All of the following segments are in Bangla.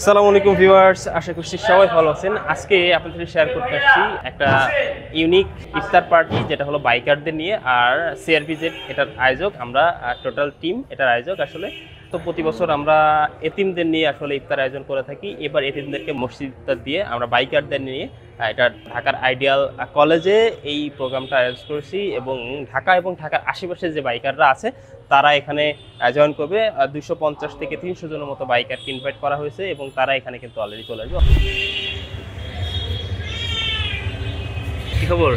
আসসালামু আলাইকুম ভিউয়ার্স, আশা করছি সবাই ভালো আছেন। আজকে আপনাদের সাথে শেয়ার করতে আসছি একটা ইউনিক ইফতার পার্টি, যেটা হলো বাইকারদের নিয়ে। আর সিআরপিজেড এটার আয়োজক, আমরা টোটাল টিম এটার আয়োজক। আসলে তো প্রতি বছর আমরা এতিমদের নিয়ে আসলে ইফতার আয়োজন করে থাকি। এবার এতিমদেরকে মসজিদ ইফতার দিয়ে আমরা বাইকারদের নিয়ে এটা ঢাকার আইডিয়াল কলেজে এই প্রোগ্রামটা আয়োজন করেছি, এবং ঢাকা এবং ঢাকার আশেপাশে যে বাইকাররা আছে তারা এখানে জয়েন করবে। 250 থেকে 300 জনের মতো বাইকারকে ইনভাইট করা হয়েছে, এবং তারা এখানে কিন্তু অলরেডি চলে আসবে। কি খবর?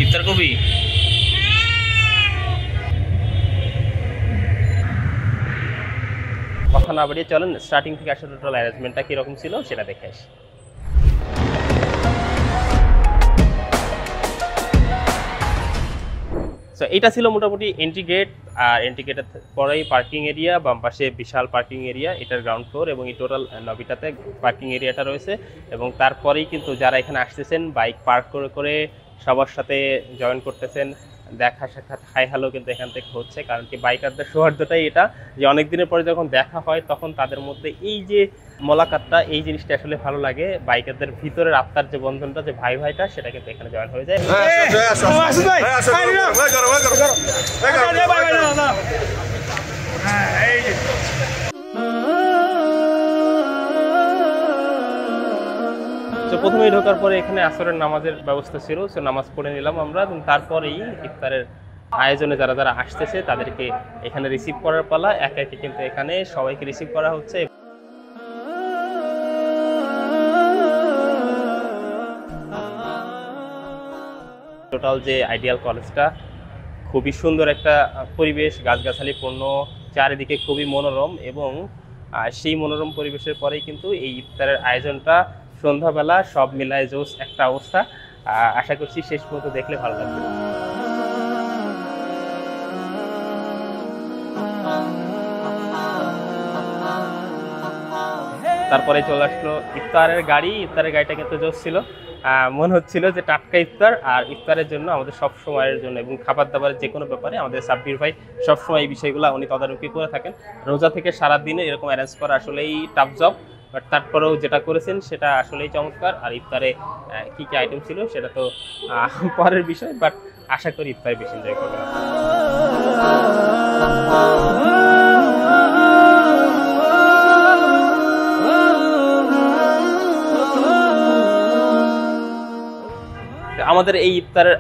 ইফতার কবি কথা না বাড়িয়ে চলেন স্টার্টিং থেকে আসলে টোটাল অ্যারেঞ্জমেন্টটা কিরকম ছিল সেটা দেখে আসি। সো এটা ছিল মোটামুটি এন্ট্রি গেট, আর এন্ট্রি গেটের পরেই পার্কিং এরিয়া, বাম পাশে বিশাল পার্কিং এরিয়া, এটার গ্রাউন্ড ফ্লোর, এবং এই টোটাল লবিটাতে পার্কিং এরিয়াটা রয়েছে। এবং তারপরেই কিন্তু যারা এখানে আসতেছেন বাইক পার্ক করে করে সবার সাথে জয়েন করতেছেন, দেখা সাক্ষাৎ হাই হ্যালো কিন্তু এখান থেকে হচ্ছে। কারণ কি বাইকারদের সৌহার্দ্যটাই এটা, যে অনেক দিনের পরে যখন দেখা হয় তখন তাদের মধ্যে এই যে মোলাকাতটা, এই জিনিসটা আসলে ভালো লাগে। বাইকারদের ভিতরের আত্মার যে বন্ধনটা, যে ভাই ভাইটা, সেটা কিন্তু এখানে জয়েন হয়ে যায়। তো প্রথমেই ঢোকার পরে এখানে আসরের নামাজের ব্যবস্থা ছিল, সো নামাজ পড়ে নিলাম আমরা, এবং তারপরেই ইফতারের আয়োজনে যারা যারা আসতেছে তাদেরকে এখানে রিসিভ করার পালা। একে একে কিন্তু এখানে সবাইকে রিসিভ করা হচ্ছে। টোটাল যে আইডিয়াল কলেজটা, খুবই সুন্দর একটা পরিবেশ, গাছগাছালি পূর্ণ, চারিদিকে খুবই মনোরম, এবং সেই মনোরম পরিবেশের পরেই কিন্তু এই ইফতারের আয়োজনটা সন্ধ্যাবেলা সব মিলায় জোস একটা অবস্থা। আশা করছি শেষ পর্যন্ত দেখলে ভালো লাগবে। তারপরে চলে আসলো ইফতারের গাড়ি। ইফতারের গাড়িটা কিন্তু জোস ছিল, মনে হচ্ছিল যে টাটকা ইফতার। আর ইফতারের জন্য আমাদের সব সময়ের জন্য এবং খাবার দাবারের যে কোনো ব্যাপারে আমাদের সাব্বির ভাই সবসময় এই বিষয়গুলো উনি তদারকি করে থাকেন। রোজা থেকে সারাদিনে এরকম অ্যারেঞ্জ করা আসলেই টাফ জব, বাট তারপরেও যেটা করেছেন সেটা আসলেই চমৎকার। আর ইফতারে কী কী আইটেম ছিল সেটা তো পরের বিষয়, বাট আশা করি ইফতারে বেশি এনজয় করবেন। আমাদের এই ইফতারের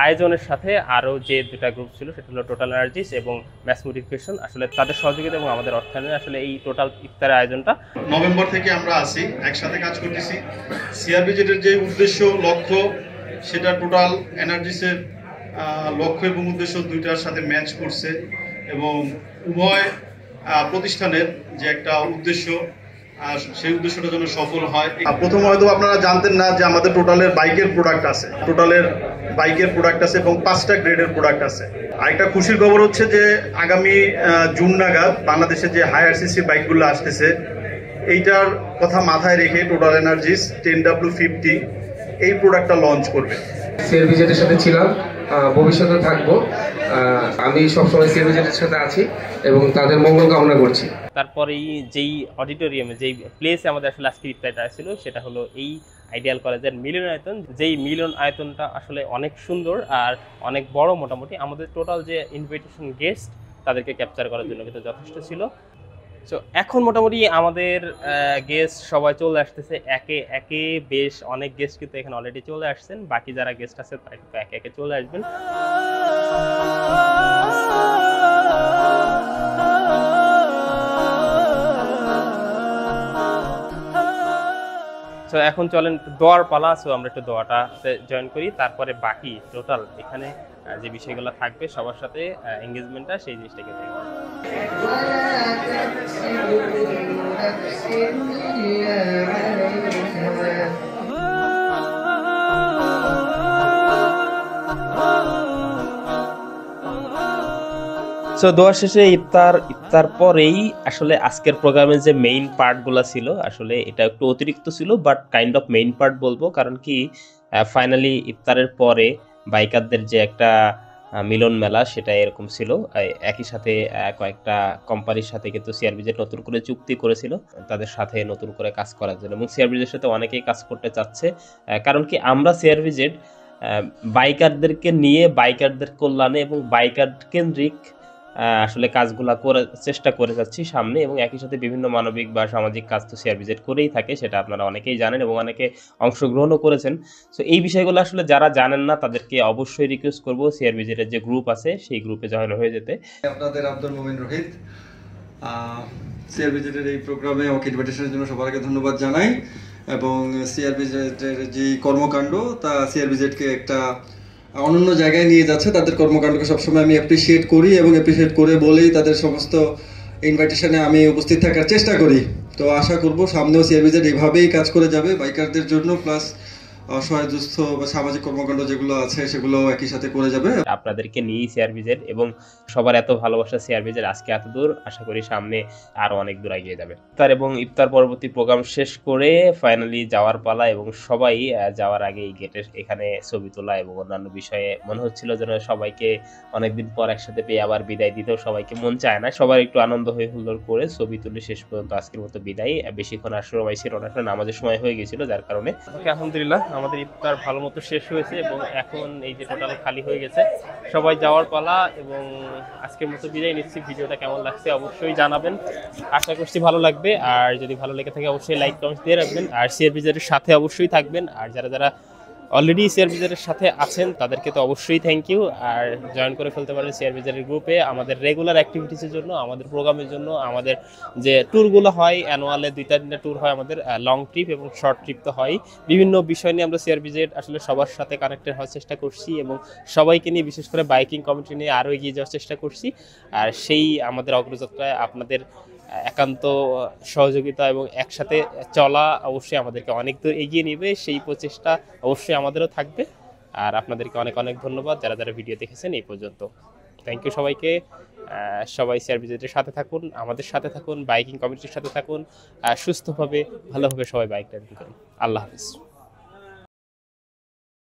আয়োজনের সাথে আরও যে দুটা গ্রুপ ছিল, সেটা হলো টোটাল এনার্জিস এবং ম্যাস মোটিভেশন। আসলে তাদের সহযোগিতা এবং আমাদের অর্থায়নে আসলে এই টোটাল ইফতারের আয়োজনটা। নভেম্বর থেকে আমরা আছি, একসাথে কাজ করতেছি। সিআরপিজেডের যে উদ্দেশ্য লক্ষ্য, সেটা টোটাল এনার্জিসের লক্ষ্য এবং উদ্দেশ্য দুইটার সাথে ম্যাচ করছে, এবং উভয় প্রতিষ্ঠানের যে একটা উদ্দেশ্য, সেই উদ্দেশ্যটা যেন সফল হয়। প্রথম হয়তো আপনারা জানতেন না যে আমাদের টোটালের বাইকের প্রোডাক্ট আছে, এবং 5টা গ্রেডের প্রোডাক্ট আছে। আরেকটা খুশির খবর হচ্ছে যে আগামী জুন নাগাদ বাংলাদেশে যে হায়ার সিসি বাইকগুলো আসতেছে, এইটার কথা মাথায় রেখে টোটাল এনার্জিস 10W50 এই প্রোডাক্টটা লঞ্চ করবে। সিআরপিজেডের সাথে ছিলাম, ভবিষ্যতে থাকবো। আমি সবসময় সিআরপিজেডের সাথে আছি এবং তাদের মঙ্গল কামনা করছি। তারপরেই যেই অডিটোরিয়ামে, যেই প্লেসে আমাদের আসলে আজকে ইফতারটা ছিল, সেটা হলো এই আইডিয়াল কলেজের মিলন আয়তন। যেই মিলন আয়তনটা আসলে অনেক সুন্দর আর অনেক বড়। মোটামুটি আমাদের টোটাল যে ইনভিটেশন গেস্ট, তাদেরকে ক্যাপচার করার জন্য কিন্তু যথেষ্ট ছিল। সো এখন মোটামুটি আমাদের গেস্ট সবাই চলে আসতেছে একে একে। বেশ অনেক গেস্ট কিন্তু এখানে অলরেডি চলে আসছেন। বাকি যারা গেস্ট আছে তারা কিন্তু একে একে চলে আসবেন। সো এখন চলেন দোয়ার পালা। সো আমরা একটু দোয়াটা জয়েন করি, তারপরে বাকি টোটাল এখানে যে বিষয়গুলো থাকবে সবার সাথে এঙ্গেজমেন্টটা, সেই জিনিসটাকে দেখব। সো দোয়া শেষে ইফতার পরেই আসলে আজকের প্রোগ্রামের যে মেইন পার্টগুলো ছিল, আসলে এটা একটু অতিরিক্ত ছিল, but kind of main part বলবো। কারণ কি ফাইনালি ইফতারের পরে বাইকারদের যে একটা মিলন মেলা, সেটা এরকম ছিল। একই সাথে কয়েকটা কোম্পানির সাথে কিন্তু সিআরবিজেড নতুন করে চুক্তি করেছিল তাদের সাথে নতুন করে কাজ করার জন্য, এবং সিআরবিজেড সাথে অনেকেই কাজ করতে চাচ্ছে। কারণ কি, আমরা সিআরবিজেড বাইকারদেরকে নিয়ে বাইকারদের কল্যাণে এবং বাইকার কেন্দ্রিক আসলে কাজগুলা করে চেষ্টা করে যাচ্ছি সামনে, এবং একই সাথে বিভিন্ন মানবিক বা সামাজিক কাজ তো সিআরবিজেড করেই থাকে, সেটা আপনারা অনেকেই জানেন এবং অনেকে অংশগ্রহণও করেছেন। সো এই বিষয়গুলো আসলে যারা জানেন না তাদেরকে অবশ্যই রিকোয়েস্ট করবো সিআরবিজেড এর যে গ্রুপ আছে সেই গ্রুপে জয়েন হয়ে যেতে। আপনাদের আব্দুল মোমিন রোহিত, সিআরবিজেডের এই প্রোগ্রামে আমাকে ইনভাইটেশনের জন্য সবার আগে ধন্যবাদ জানাই, এবং সিআরবিজেডের যে কর্মকাণ্ড তা সিআরবিজেডকে একটা অনন্য জায়গায় নিয়ে যাচ্ছে। তাদের কর্মকাণ্ডকে সবসময় আমি অ্যাপ্রিসিয়েট করি এবং অ্যাপ্রিসিয়েট করে বলেই তাদের সমস্ত ইনভাইটেশনে আমি উপস্থিত থাকার চেষ্টা করি। তো আশা করব সামনেও সিআরবিজেড এভাবেই কাজ করে যাবে বাইকারদের জন্য, প্লাস অসহায় দুস্থ বা সামাজিক কর্মকাণ্ড যেগুলো আছে সেগুলো একই সাথে করে যাবে। আপনাদেরকে নিয়ে সিআরবিজেড এবং সবার এত ভালোবাসা সিআরবিজেড আজকে এত দূর, আশা করি সামনে আরো অনেক দূর এগিয়ে যাবে। ইফতার এবং ইফতার পরবর্তী প্রোগ্রাম শেষ করে ফাইনালি যাওয়ার পালা, এবং সবাই যাওয়ার আগে এই গেটের এখানে ছবি তোলা এবং অন্যান্য বিষয়ে মনে হচ্ছিল যেন সবাইকে অনেকদিন পর একসাথে পেয়ে আবার বিদায় দিতেও সবাইকে মন চায় না। সবার একটু আনন্দ হয়ে হুল্লোড় করে ছবি তুলে শেষ পর্যন্ত আজকের মতো বিদায়। বেশিক্ষণ আর সময় ছিল না, নামাজের সময় হয়ে গেছিল, যার কারণে আলহামদুলিল্লাহ আমাদের ইফতার ভালো মতো শেষ হয়েছে এবং এখন এই যে টোটাল খালি হয়ে গেছে, সবাই যাওয়ার পালা। এবং আজকের মতো বিদায় নিচ্ছি। ভিডিওটা কেমন লাগছে অবশ্যই জানাবেন, আশা করছি ভালো লাগবে। আর যদি ভালো লেগে থাকে অবশ্যই লাইক কমেন্ট দিয়ে রাখবেন, আর সিআরবিজেডের সাথে অবশ্যই থাকবেন। আর যারা যারা অলরেডি সিআরবিজেডের সাথে আছেন তাদেরকে তো অবশ্যই থ্যাংক ইউ, আর জয়েন করে ফেলতে পারেন সিআরবিজেডের গ্রুপে। আমাদের রেগুলার অ্যাক্টিভিটিসের জন্য, আমাদের প্রোগ্রামের জন্য, আমাদের যে ট্যুরগুলো হয় অ্যানুয়ালে 2-3 ট্যুর হয় আমাদের, লং ট্রিপ এবং শর্ট ট্রিপ তো হয়। বিভিন্ন বিষয় নিয়ে আমরা সিআরবিজেড আসলে সবার সাথে কানেক্টেড হওয়ার চেষ্টা করছি এবং সবাইকে নিয়ে, বিশেষ করে বাইকিং কমিউনিটি নিয়ে আরও এগিয়ে যাওয়ার চেষ্টা করছি। আর সেই আমাদের অগ্রযাত্রায় আপনাদের একান্ত সহযোগিতা এবং একসাথে চলা অবশ্যই আমাদেরকে অনেক দূর এগিয়ে নেবে, সেই প্রচেষ্টা অবশ্যই আমাদেরও থাকবে। আর আপনাদেরকে অনেক অনেক ধন্যবাদ যারা যারা ভিডিও দেখেছেন এই পর্যন্ত। থ্যাংক ইউ সবাইকে। সবাই সিআরবিজেডের সাথে থাকুন, আমাদের সাথে থাকুন, বাইকিং কমিউনিটির সাথে থাকুন, সুস্থভাবে ভালোভাবে সবাই বাইক রাইডিং করুন। আল্লাহ হাফিজ।